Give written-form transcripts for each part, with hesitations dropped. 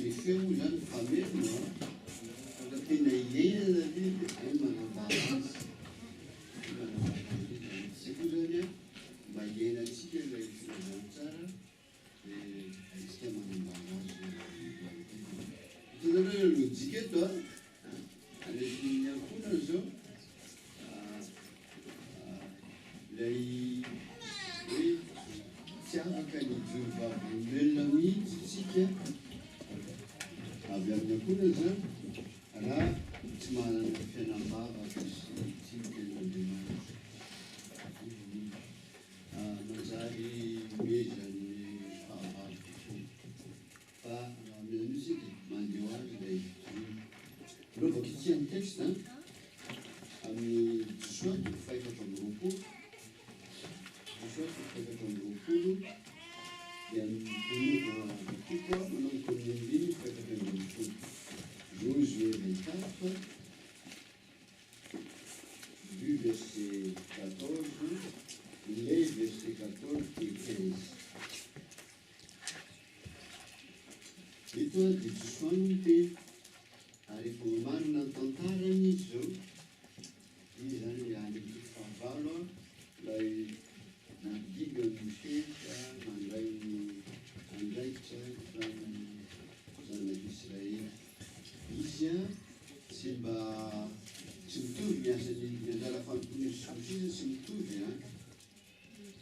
le feu zany fameno fa tena ilaina zany dia ay manambarantsy tsy koa zany a mba iainantsika ilay filazany tsara dia aitsika manambara azy hitanareo lojika eto a alefin'ny ankonana zao ilay hoe tsy afaka ny jovavolombelona mihitsy tsika avy amin'ny ankonana zany raha tsy manana fianam-bavaka sy tsinken'Andriamanitra manjary mezany fahavaloko fa mino isika mandeho azy ilay lovaka itsy amin'ny texte amin'ny Josuaty faefatra amby roapolo Josuaty faefatra amby roapolo dia tiako a manomboka amin'ny ambiny faefatra amby roapolo Josué 24 du verset 14 les versets 14 et 15 eto dia Josuay no teny ary efa marina ny tantarany izy zao izy zany any fahavalo lay nagiga mosesa mandray ny andraikitra zanak'Israely izy a tsy mba tsy mitovy miasany mianjara fampiponesa Mosesa tsy mitovy a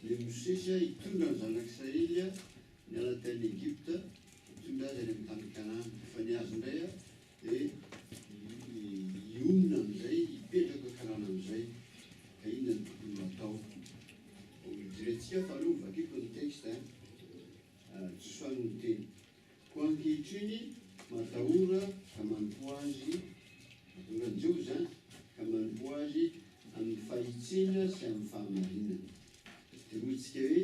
le Mosesa hitondra ny zanak'Israely a niala tany Egypta hitondra azy any amin'ny tany Kanana fa ny azy indray a dia ionona amin'izay hipetraka karana amin'izay ka inona ny tokony atao jerentsika fa aloha vakiko ny texte Josuay no teny ko ankehitriny matahora ka manompo azy matahorany Jehova zany ka manompo azy amin'ny fahitsena sy amin'ny fahamarinana dia hoy isika hoe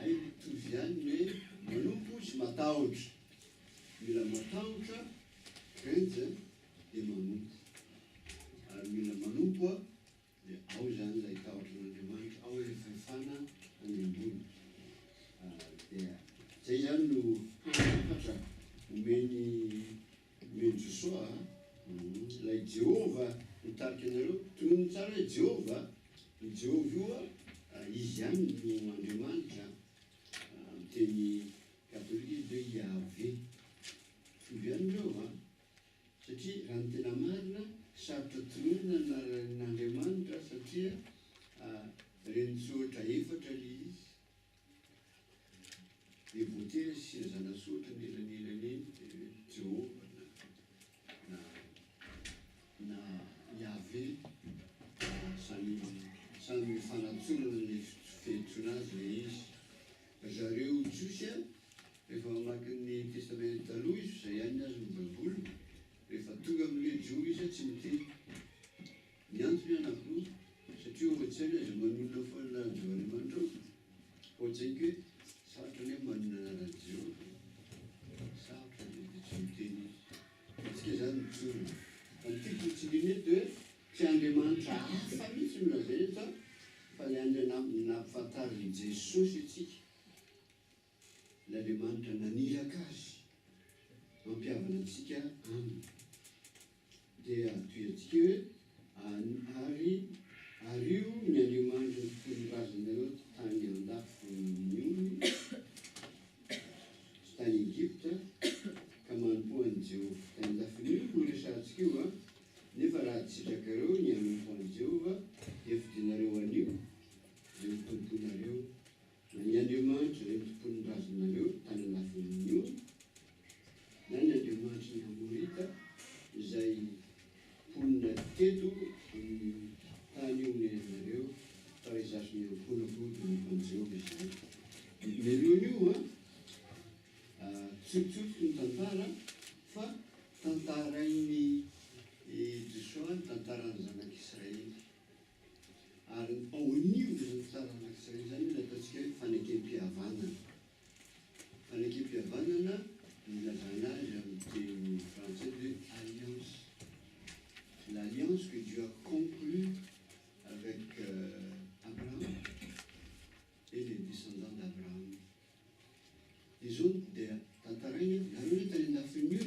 ay mitovy ihany hoe manompo sy matahotra mila matahotra Krentsa dia manompo ary mila manompo a dia ao zany ilay tahotra n'Andriamanitra ao efefana any ambony dia zay zany no afatra omeny Josuay ilay Jehova mitarika anareo tonony tsara hoe Jehova io a izy ihany no Andriamanitra amin'ny teny katolika izy hoe Yahvé tovy ihany reo satria raha ny tena marina sarotra tononina n'Andriamanitra satria reny soatra efatra le izy dia voatery sirazana soatra nelanelany eny Jehova na Yahvé samy mifanantsonana ny fihetsona azy le izy zareo tsosy a rehefa mamaky ny testamenta taloha izy zay ihany azy ny baiboly rehefa tonga amin'le jo izy a tsy miteny ny antony anankiroa satria ohatsany azy manonona foana Andriamanitra ohatsany hoe sarotra ny manonana radio sarotra dia tsy miteny izy tsika zany mitsorona fa ny tiako tsiliny eto hoe tsy Andriamanitra hafa mihitsy milazay eto fa le nampifantariny Jesosy itsika l'Andriamanitra naniraka azy mampiavana antsika aminy dia toy antsika hoe ary io ny Andriamanitra nytonondrazanareo tany andafonyony tany Egypta ka manompo an'i Jehova tany andafonyony no resantsika io nefa raha tsitrakareo ny hanompo an'i Jehova efidianareo anio zay mitomponareo na ny Andriamanitra zay mitomponondrazanareo tany andafonyony na ny Andriamanitra ny Amorita izay ponina teto amin'ny tany io nenareo fa izasony amponapody nompan'i Jehova izany meloana io tsotsotsy ny tantara fa tantarainy Josuay ny tantarany zanak'Israely ary ao anio zany tantarany zanak'Israely zany ny ataontsika hoe fanekem-pihavanana milazana azy amin'ny teny français de alliance l'alliance que Dieu a conclue avec Abraham et les descendants d'Abraham. Ils ont des tantarainy nareo tany andafiny io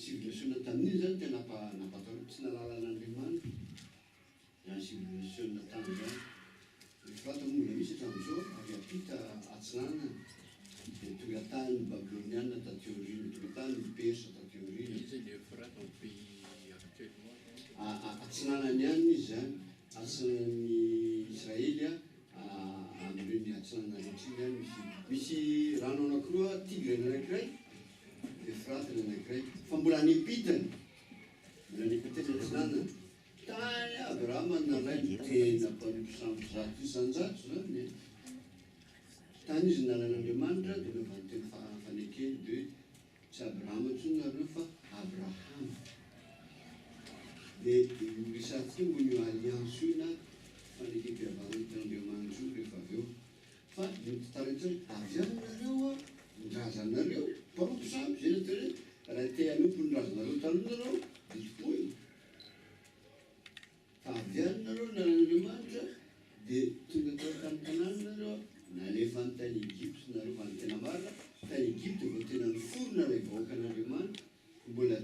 civilisation tamin'iny zany tena napatao tsy nalalan'Andriamanitra zany civilisation tany zany fata moa misy hatramin'izao ary apita atsinana dia tonga tany babyloniana taty aoriana tonga tany persa taty aoriana atsinanany ihany izy zany atsinan'ny Israely amin'ireny atsinana rehetra ihany misy rano anankiroa tigre anankiray Efrate anankiray fa mbola any Epitany atsinana tany Abrahama nalainy tena mpanompo zato isan-jato zany tany izy nalan'Andriamanitra dia naovany teny fanekeny dia tsy Abrahama intsony nareo fa Abrahama dia resaty mbo io alliance io na fanekem-pihavanana ten'Andriamanitra io rehefa avy eo fa nititaraitra avy any nareo ndrazanareo mpanompo samby zay natao hoe raha te hanompo ndrazanareo taloha nareo dipoy fa avy any nareo nalan'Andriamanitra dia tonga tao tany nareo nalefa ny tany Egypte nareo fa ny tena marina tany Egypte vao tena niforona ilay vahoaka an'Andriamanitra mbola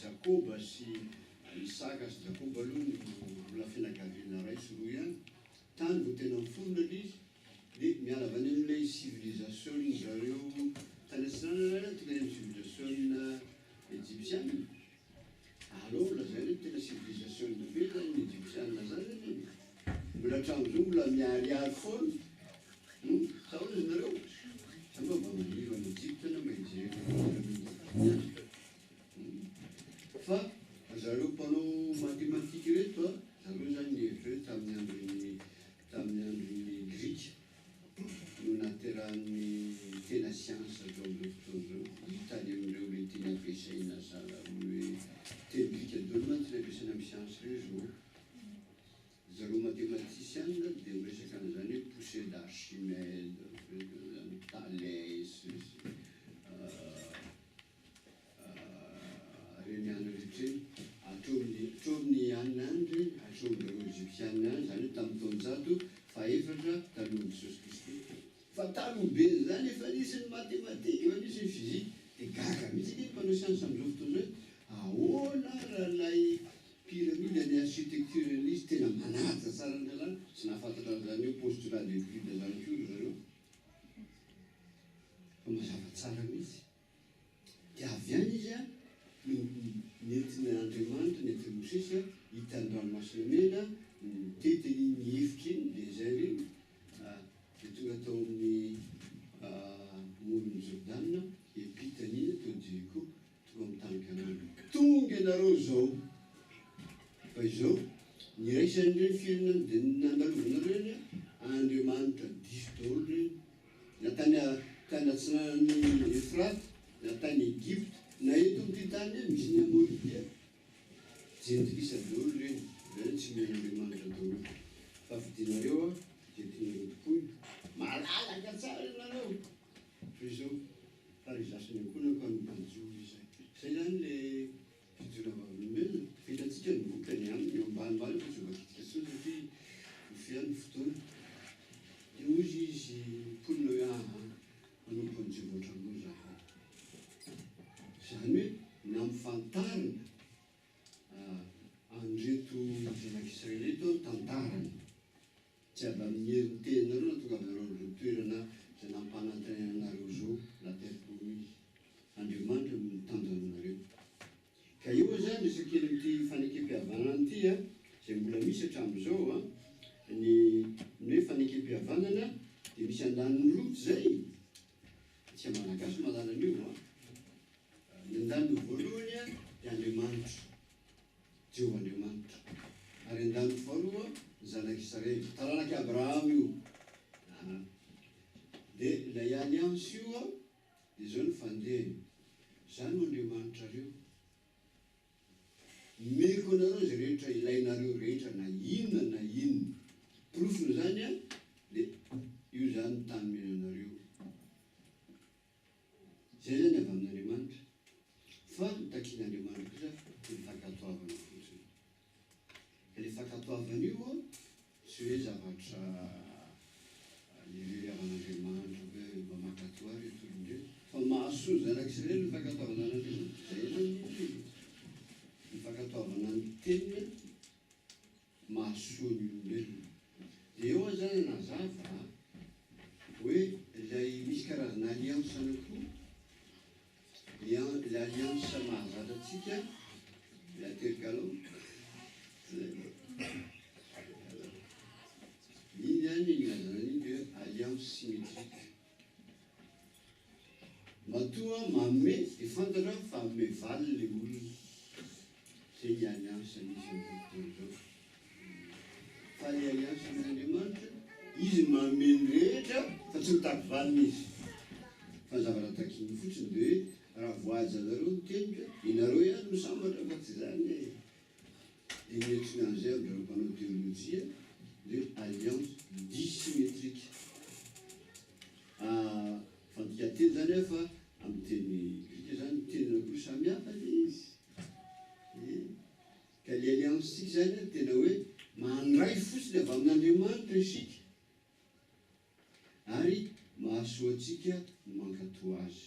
Jakoba sy Isaka sy Jakoba aloha mbola fianakaviana ray sy roa ihany tany vao tena niforona izy dia miala avy any amin'ilay civilisation zareo tany atsinana tonga ny civilisation égyptienne alors lazainy tena civilisation be zany ny égyptienne zany mbola hatramin'izao mbola miariary foana sahoana izy nareo samba mba maniry any Egypte na mba hijery fa zareo mpanao mathématique reto zareo zany nihevitra hoe tamin'ny andron'ny Grika no naterahan'ny tena science zao amin'izao fotoana zao hitany amin'ireo le teny ampiasaina zala hoe teny Grika daholo mantsy le ampiasaina amin'ny science reo zao zareo mathématicien dia miresaka an'izany hoe poussée d'Archimède Thalès reny any rehetreny atrominy anina any reny atromin'ireo égyptienne any zany hoe tamin'ny taonjato faefatra talohan'i Jesosy Kristy fa taloha be zany efa nisy ny mathématique efa nisy ny physique dia gaga mihitsy ny mpanao science amin'izao fotoana zao ahoana raha lay pyramide ny architecture izy tena manaja tsara ny lalàna tsy nahafantatra an'izany hoe postulat de Euclide zany koa zareo fa mazava tsara mihitsy dia avy any izy nentin'ny Andriamanitra nentin'ny Mosesy hitany ranomasina mena nitetiny nihefitra iny dia zay reny dia tonga tao amin'ny moron'ny Jordana epitany iny tao Jeriko tonga amin'ny tany Kanana tonga ianareo zao fa izao niraisan'ny reny firenena dia nandalovana reny Andriamanitra diso daholo reny na tany atsinanan'ny Efrate na tany Egypte na eto amin'ity tany misy ny Amoria jendrisa daholo reny zany tsy men'Andriamanitra daholo fa fidinareo dia tianareo tokoy malalaka tsara ianareo fa izao farizasany akoana ka nompanjo izay zay zany le fijorana olombelona fitatsika ny vokany aminy eo ambanimbany fa tsy voakitika tsoa satria ofian'ny fotoana dia ozy izy mponina hoe manompon'ny jevoatra moa zahay zany hoe nampifantarina andreto zanak'Israely eto tantarany tsy avy amin'ny herin'ny tenareo na tonga avinareo an'ireo toerana zay nampanantenana anareo zao lateriko izy Andriamanitra mitandro aminareo ka io zany resaka kely amin'ity fanekem-pihavanana ity zay mbola misy hatramin'izao ny hoe fanekem-pihavanana dia misy andaniny roto zay tsy malagasy malala an'io ny andaniny voalohany dia Andriamanitra Jehova Andriamanitra ary andaniny faharoa zanak'Israely taranaka Abrahama io dia ilay alliance io dia zao ny fandehany zany no Andriamanitra reo meko anareo zay rehetra ilainareo rehetra na inona profiny zany dia io zany tany menanareo zay zany avy amin'Andriamanitra fa mitakian'Andriamanitra kosa dia mifankatoavana fotsiny ka le fankatoavana io tsy hoe zavatra avyan'Andriamanitra hoe mba mankatoary etolondreo fa mahasoa zanak'Israely ny fankatoavana an'Andriamanitra zay zany tenina mahasoa ny olombelona. Dia eo zany nazava hoe ilay misy karazana alliance anankiroa, l'alliance mahazatra antsika latergalon iny zany ilazana iny hoe alliance symétrique. Matoa manome dia fantatra fa manome valy le olona. Zay ny alliance misy amin'ny fotoana izao. Fa ny alliance amin'Andriamanitra, izy manome ny rehetra fa tsy mitady valiny izy. Fa ny zavatra takiny fotsiny dia hoe raha voaja zareo ny tenika, inareo ihany misambatra fa tsy zany e. Dia miantsona an'izay amin'ireo mpanao théologie dia alliance dissymétrique. Fantikateny zany fa amin'ny teny grika zany teny anankiroa samihafa ilay izy. Ka ilay alliance tsika zany tena hoe mandray fotsiny avy amin'Andriamanitra isika ary mahasoa antsika mankatòa azy.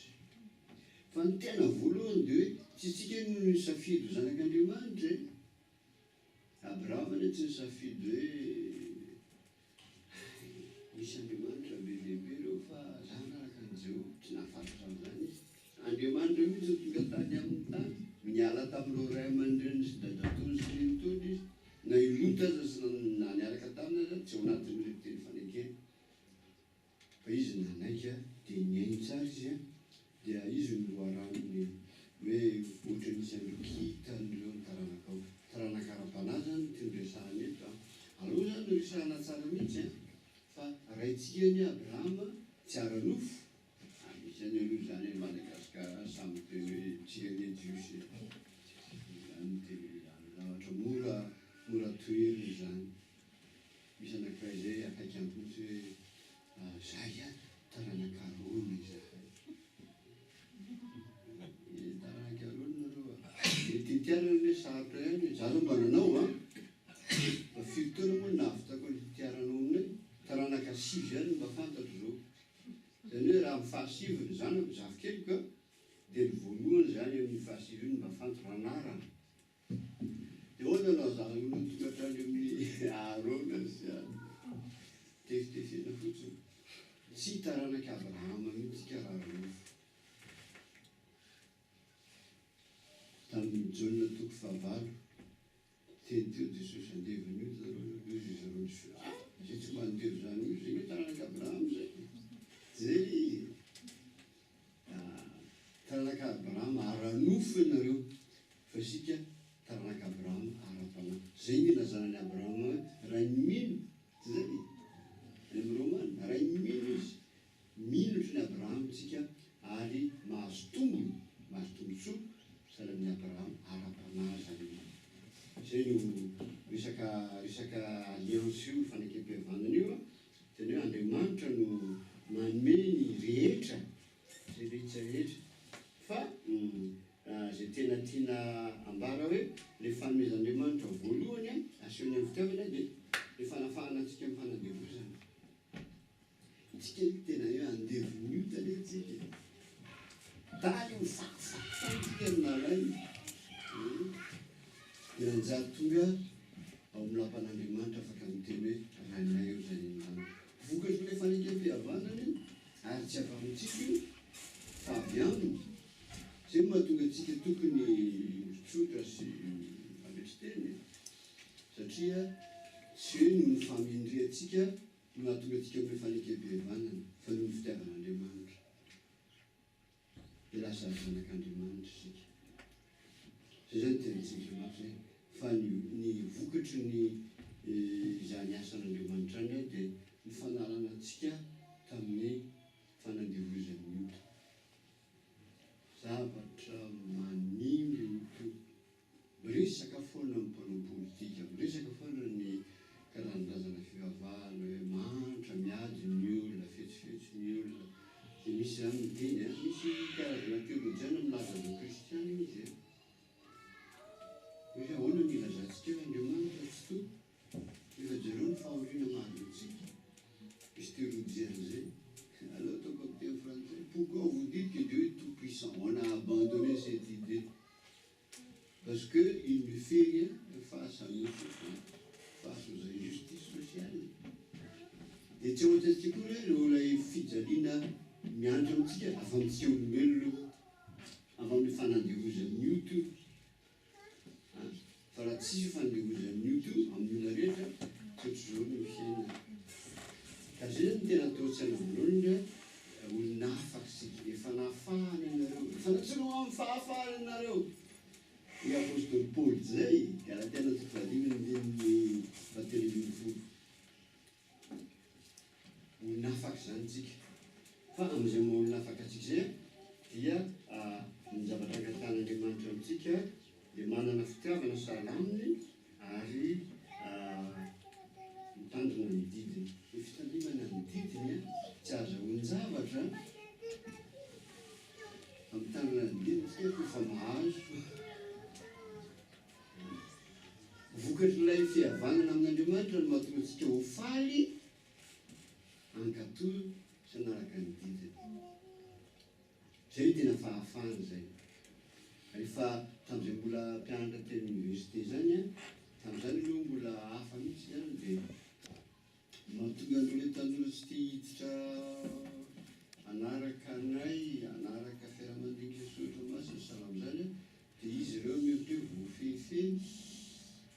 Fa ny tena voalohany dia hoe tsy tsika no nisafidy ho zanak'Andriamanitra e. Abrahama ny tsy nisafidy hoe misy Andriamanitra be lehibe reo fa za naraka an'izao tsy nahafantatra an'izany izy. Andriamanitra mihitsy tonga tany amin'ny tany miala tamin'ireo ray aman-dreny sy dadatory sy renitory izy na ilota aza sy na niaraka taminy aza tsy ao anatin'ireo teny fanekena. Fa izy nanaika dia niainy tsara izy a, dia izy no loharanony hoe ohatra nisy androkita an'ireo ny taranaka taranaka-ara-panahy zany teny resahana eto. Aleo zany no resahana tsara mihitsy a, fa raintsika ny Abrahama tsy ara-nofo. Misy any aloha zany hoe Madagasikara samy teny hoe tsika ny jiosy zany teny zavatra mora toeriny zany. Misy anankiray zay akaiky any fotsy hoe zay a taranaka-rony zahay. Taranaka-rony nareo a. Titiarana ilay sarotra ihany hoe za zao mba nanao a. Fa firy taona moa navitako ny titiaranao aminay. Taranaka sivy ihany mba fantatro zao. Zany hoe raha amin'ny fahasivy ny zanako zafikely dia ny voalohany zany amin'ny fahasivy iny mba fantatro anarana. Dia ahoana anao zaho olo tonga hatrany amin'ny arona sy tefitefena fotsiny. Tsy taranak'Abrahama mihitsy raha-nofo. Tamin'ny jaune toko fahavalo teny teo Jesosy andeviny io zareo ny zay tsy mandevo zany io zay hoe taranak'Abrahama zay. Zay taranak'Abrahama ara-nofo ianareo fa isika taranak'Abrahama ara-panahy. Zay ny ilazana ny Abrahama ray ny mino. Zay amin'ny Romana ray ny mino izy. Minotry ny Abrahama tsika ary mahazo tombony soa sahala amin'ny Abrahama ara-panahy zany. Zay no resaka alliance io fanekam-pihavanana io a. Tena hoe Andriamanitra no manome ny rehetra, zay rehetrarehetra. Fa zay tena tiana ambara hoe le fanomezan'Andriamanitra voalohany a asehony amin'ny fitiavana dia le fanafahana antsika amin'ny fanandevozana. Tsika tena hoe andevoniota le tsika. Taly mifakofakofatsika ny nalainy. Dia anjary tonga ao amin'ny lampan'Andriamanitra afaka miteny hoe rainay eo zany ny vokatry le fanekam-pihavanana ary tsy avy amintsika io fa avy aminy. Zay mahatonga antsika tokony tsotra sy ametriteny. Satria tsy hoe noho ny famindriantsika no mahatonga antsika amin'ny fanekam-pihavanana fa noho ny fitiavan'Andriamanitra. Dia lasa zanak'Andriamanitra isika. Zay zany tenantsika mafy fa ny vokatry ny izany asan'Andriamanitra any dia ny fanalana antsika tamin'ny fanandevozan'ny ota. Zavatra manimby to. Miresaka foana amin'ny mpanao politika, miresaka foana ny karazan-drazana fivavahana hoe mantra miady ny olona, fetsifetsy ny olona. Dia misy zany miteny a, misy karazana teolojiana milaza ny kristiana izy a. Hoe ahoana ny ilazantsika hoe Andriamanitra tsy to, efa jereo ny fahoriana marina antsika. Misy théologienne zay. Alors ataoko amin'ny teny français, pourquoi vous dites que Dieu est tout puissant? On a abandonné cette idée. Parce qu'il ne fait rien face à nos face aux injustices sociales. Dia tsy ohatra antsika koa hoe ilay fijaliana miandry amintsika avy amintsika olombelona avy amin'ny fanandihozan'ny ioto fa raha tsisy fanandihozan'ny ioto amin'ny olona rehetra tsy ohatr'izao no fiainana. Ka zay no tena atao tsaina voalohany olona afakasika efa nahafahana ianareo efa natsino amin'ny fahafahana ianareo. I apôstôly Paoly zay Galatia 3:7-8 olona afaka zany tsika fa amin'izay maha olona afaka atsika zay dia ny zavatra angatan'Andriamanitra amintsika dia manana fitiavana salaminy ary mitandrina ny didiny. Ny fitandrimana ny didiny tsy azahoan-javatra fa mitandrina ny didiny tsika kofa mahazo vokatr'ilay fihavanana amin'Andriamanitra no mahatonga antsika ho faly ankatoy sy anaraka ny didiny. Zay tena fahafahana zay. Rehefa tamin'izay mbola mpianatra teny université zany tamin'izany aloha mbola hafa mihitsy zany dia mahatonga an'ilay tanora tsy tia hiditra anaraka anay anaraka fiarahamandinika sy ohatra masina salamy zany dia izy ireo miohatra hoe voafehifehy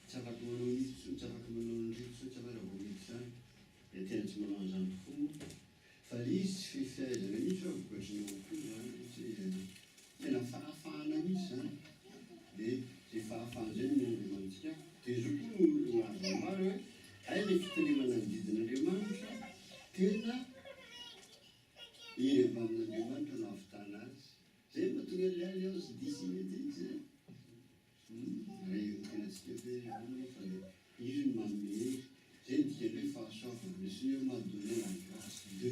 tsy afaka manao niditso tsy afaka manao nydritso tsy afaka voaniditra zany dia tena tsy manao an'izany tokoa fa izy tsy fifahaizana mihitsy fa vokatriny koa zany tena fahafahana mihitsy zany dia zay fahafahana zay no Andriamantsika dia izy koa maromaro hoe ay ilay fitandrimana ny didin'Andriamanitra tena ireva amin'Andriamanitra no ahavitana azy zay mahatonga ilay alliance dissymétrique zay rehetenantsika hoe fa izy no manome zay dika hoe fahasoavana le Seigneur m'a donné la grâce de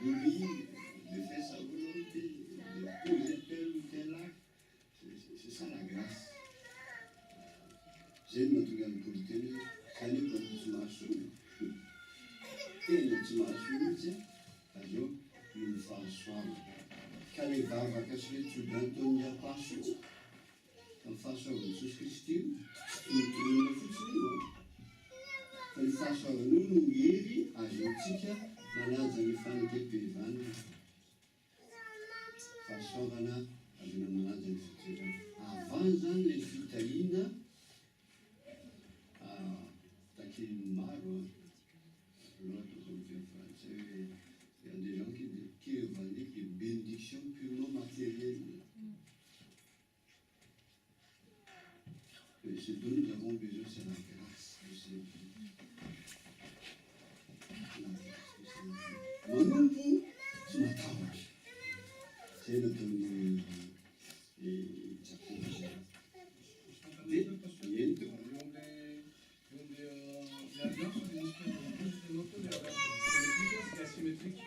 lui de faire sa volonté de poser tel ou tel acte. C'est ça la grâce. Zay no mahatonga ny politeny zany hoe tsy mahasoa tena tsy mahasoa mihitsy aveo no ny fahasoavana ka ilay vavaka sy le tsodrantony ampahasoa amin'ny fahasoavan'i Jesosy Kristy mitolona fotsiny io fa ny fahasoavana io no hery azontsika manaja ny fanekam-pehivana fahasoavana azona manaja ny fijerana avany zany le fitahiana takeny maro l'autre comme dit en français il y a des gens qui revendiquent des bénédictions purement matérielles. Ce dont nous avons besoin, c'est la grâce du Seigneur. Manumbu sumatawaj. C'est notre asymétrique.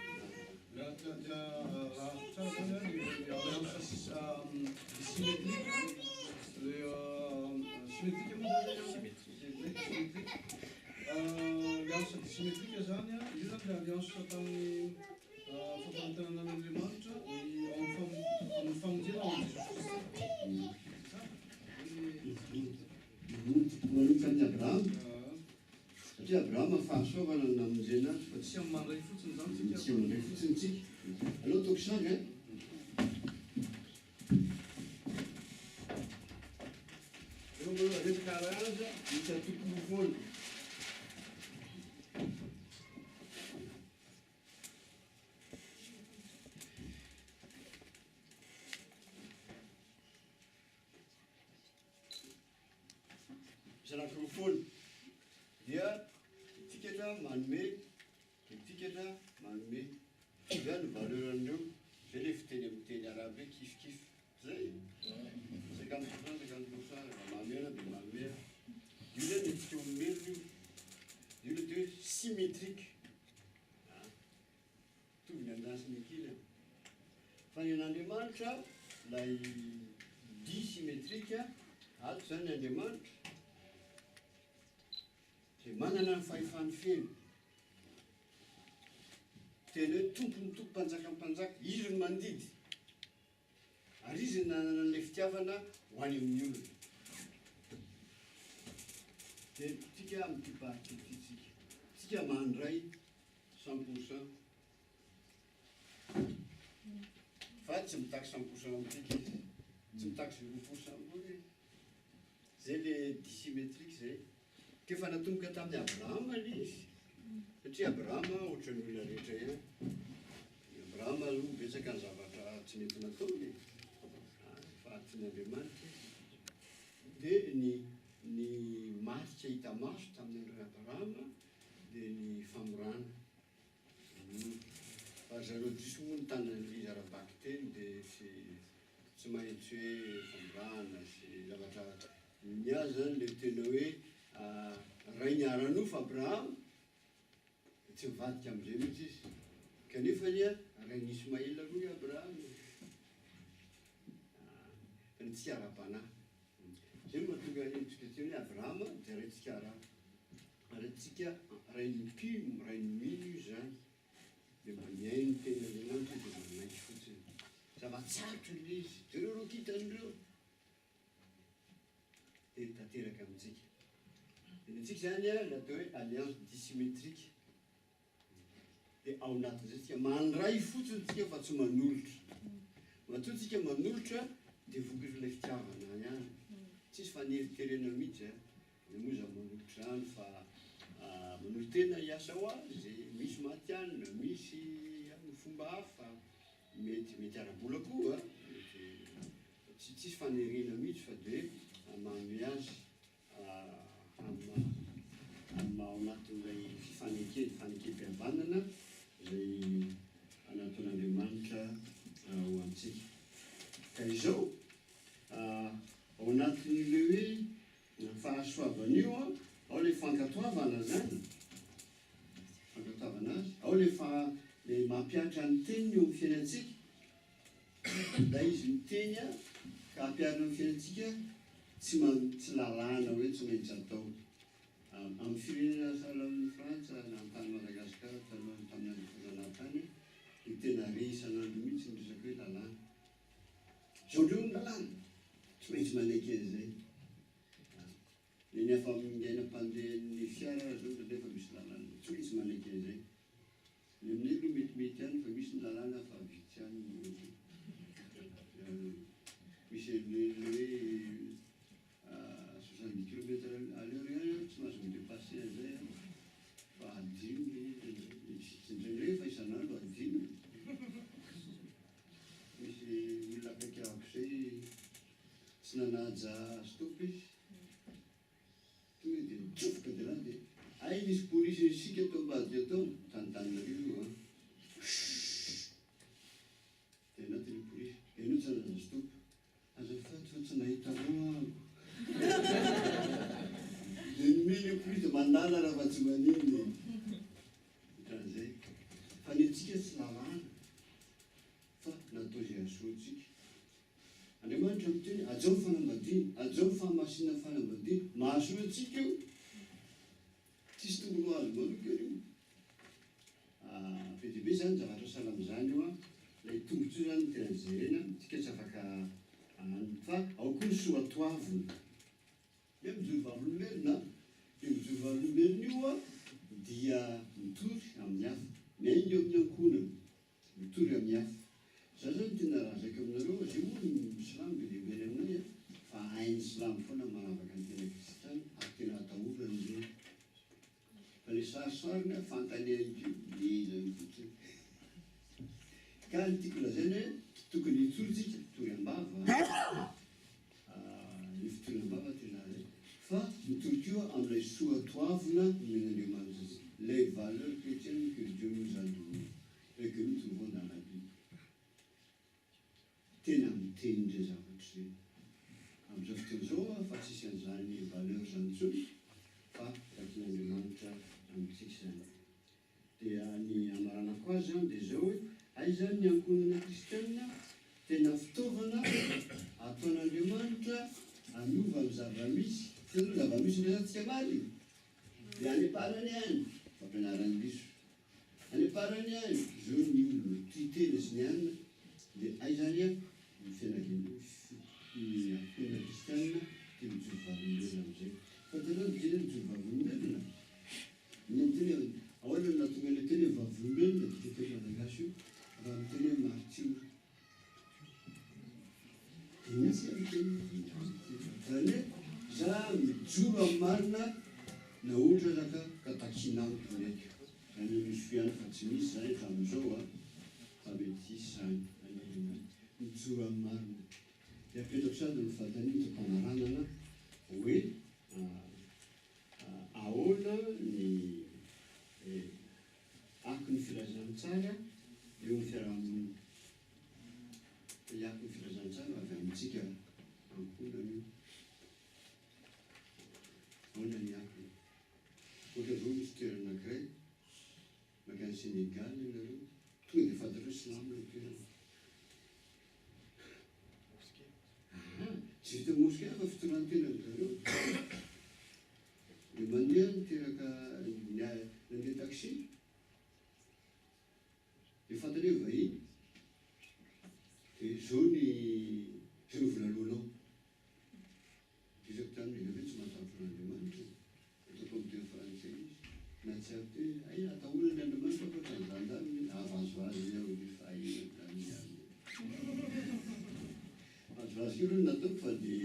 L'alliance symétrique zany io zany le alliance tamin'ny fampanantenan'Andriamanitra amin'ny famonjena ao Jesosy Kristy. Satria Abrahama fahasoavana no namonjena azy fa tsy amin'ny mandray fotsiny zany tsy mandray fotsiny tsika. Aleo ataoko sary resaka araza misy atokony foana. Misy anankiroa dia tikatra manome tikatra manome zany valeuran'ireo zay le fiteny amin'ny teny arabe hoe kifkif zay 50% 50% mamera dia mamera io zany netsika olombelona io le hoe symétrique tovy ny andasiny akila fa ny an'Andriamanitra lay disymétrique ato zany ny Andriamanitra dia manana ny fahefany feno tena hoe tompony tompo mpanjaka mpanjaka izy no mandidy ary izy nanana an'ilay fitiavana ho any amin'ny olona dia tsika am'ty party ty tsika mandray 100%. Fa tsy mitaky 100% amitsika izy, tsy mitaky 0% koa izy. Zay le dissymétrique zay. Kefa natomboka tamin'ny Abrahama le izy. Satria Abrahama ohatran'ny olona rehetra ihany. Abrahama aloha betsaka ny zavatra tsy mety nataony. Fahatin'ny Andriamanitra. Dia ny marika hita maso tamin'ny Abrahama dia ny famorana. Fa zareo diso moa ny tanan'ny zara-baky teny dia tsy mahitsy hoe famorana sy zavatra niazy zany le tena hoe ray niara-nofo Abrahama tsy mivadika am'izay mihitsy izy. Kanefa nia ray n'Ismaela koa i Abrahama. Fa ny tsika ara-panahy. Zay mahatonga endrika teny hoe Abrahama dia raintsika raintsika ray ny mpimo, ray ny mino io zany. Dia maniainy tena Andriamanitra dia manaiky fotsiny. Zava-tsarotra le izy. Zareo ro kitan'ireo. Dia tanteraka amintsika. Dia antsika zany le atao hoe alliance dissymétrique. Dia ao anatin'izay tsika mandray fotsiny tsika fa tsy manolotra. Matoa tsika manolotra dia vokirin'ilay fitiavana ihany. Tsisy faneriterena mihitsy dia moa za manolotra ihany fa manolo tena hiasa ho azy, misy matianina, misy amin'ny fomba hafa, mety ara-bola koa, tsy tsisy fanerena mihitsy fa dia manome azy amin'ny ao anatin'ilay fanekem-pihavanana izay anaton'Andriamanitra ho antsika. Ka izao ao anatin'ilay hoe fahasoavana io ao ilay fankatoavana zany, fankatoavana azy, ao le mampiatra ny teniny eo amin'ny fiainantsika. Da izy miteny ka hampiarina amin'ny fiainantsika tsy lalàna hoe tsy maintsy atao. Amin'ny firenena sahala amin'ny Frantsa na amin'ny tany Madagasikara tamin'ny androfonana tany dia tena re isan'andro mihitsy ny resaka hoe lalàna. Zao ndreo ny lalàna, tsy maintsy manaiky an'izay. Ny afa mingaina-pandehan'ny fiara zao dia efa misy lalàna, tsy maintsy manaiky an'izay. Ny aminay aloha metimety ihany fa misy ny lalàna fa vitsy ihany. Misy hoe 70 km/h ihany tsy mahazo midepase an'izay fa adimy indraindray fa isan'andro adimy. Misy olona akaiky ahako izay tsy nanaja stop izy. Tonga dia mitsofoka dia raha dia ay misy polisy isika atao ambadika atao Antananarivo dia anatin'ny polisy ianao tsy nanaja stop. Azafady fa tsy nahita roa ako. Dia nomeny polisy dia mandala raha fa tsy manino. Ohatran'izay. Fa ny antsika tsy lalàna fa natao izay asoantsika. Andriamanitra miteny ajao ny fanambadiana, ajao ny fahamasinana fanambadiana, mahasoa antsika io. Tsisy tongony ho azo manoka io. Be dia be zany zavatra sahala amin'izany io ilay tombontsoa zany no tena jerena, tsika tsy afaka fa ao koa ny soatoavina. Hoe mijoro vavolombelona, io mijoro vavolombelona io dia mitory amin'ny hafa. Miainga eo amin'ny ankohonana, mitory amin'ny hafa. Za zany tena raha zaiko aminareo, zay moa ny silamo be dia be aminay fa hain'ny silamo foana manavaka ny tena kristiana ary tena atahorana izay. Fa ilay sarisariny fantaniaiko io izany fotsiny. Ka ny tiako lazaina hoe tokony hitory tsika, hitory am-bava. Ny fitory am-bava tena ray. Fa mitory koa amin'ilay soatoavina nomen'Andriamanitra azy. Les valeurs chrétiennes que Dieu nous a données et que nous trouvons dans la Bible. Tena miteny indray zavatra izay. Amin'izao fotoana izao fa tsisy an'izany valeur zany intsony fa rakin'Andriamanitra amintsika zany. Dia ny amaranako azy zany dia izao hoe ay zany ny ankohonana kristianina tena fitaovana ataon'Andriamanitra aniova amin'ny zava-misy. Tena zava-misy resantsika marina. Dia any am-parany any fampianarany liso. Any am-parany any zao ny olona titena sy ny anina. Dia ay zany ny fianakaviana kristianina dia mijoro vavolombelona amin'izay. Fa tena ny dijena mijoro mijoro amin'ny marina na ohatra zaka ka takinaniko ndraiky zany misy fiany fa tsy misy zany fa amin'izao a fa mety tsisy zany mijoro amin'ny marina de apetrako sady mifatan'iny mpanarana hoe ahoana ny aky ny filazantsara eo ny fiarahamonina iaky ny filazantsara avy amintsika ankonany ahoana ny akiny ohatra zao misy toerana anankiray makany Sénégal nareo tonga de fantatreo silamo le toerana tsy vita mosquée fa fitoerantena zareo de mandeha niteraka nandeha taxi de fantaneo vahiny de zao ny volalohanao izako taminy ave tsy mahatafon'Andriamanitra ataoko amin'ny teny frantsay izy na tsy avy te ay ataolany Andriamanitra fa zandany avazoazy ao fa azoazy kely natao fa de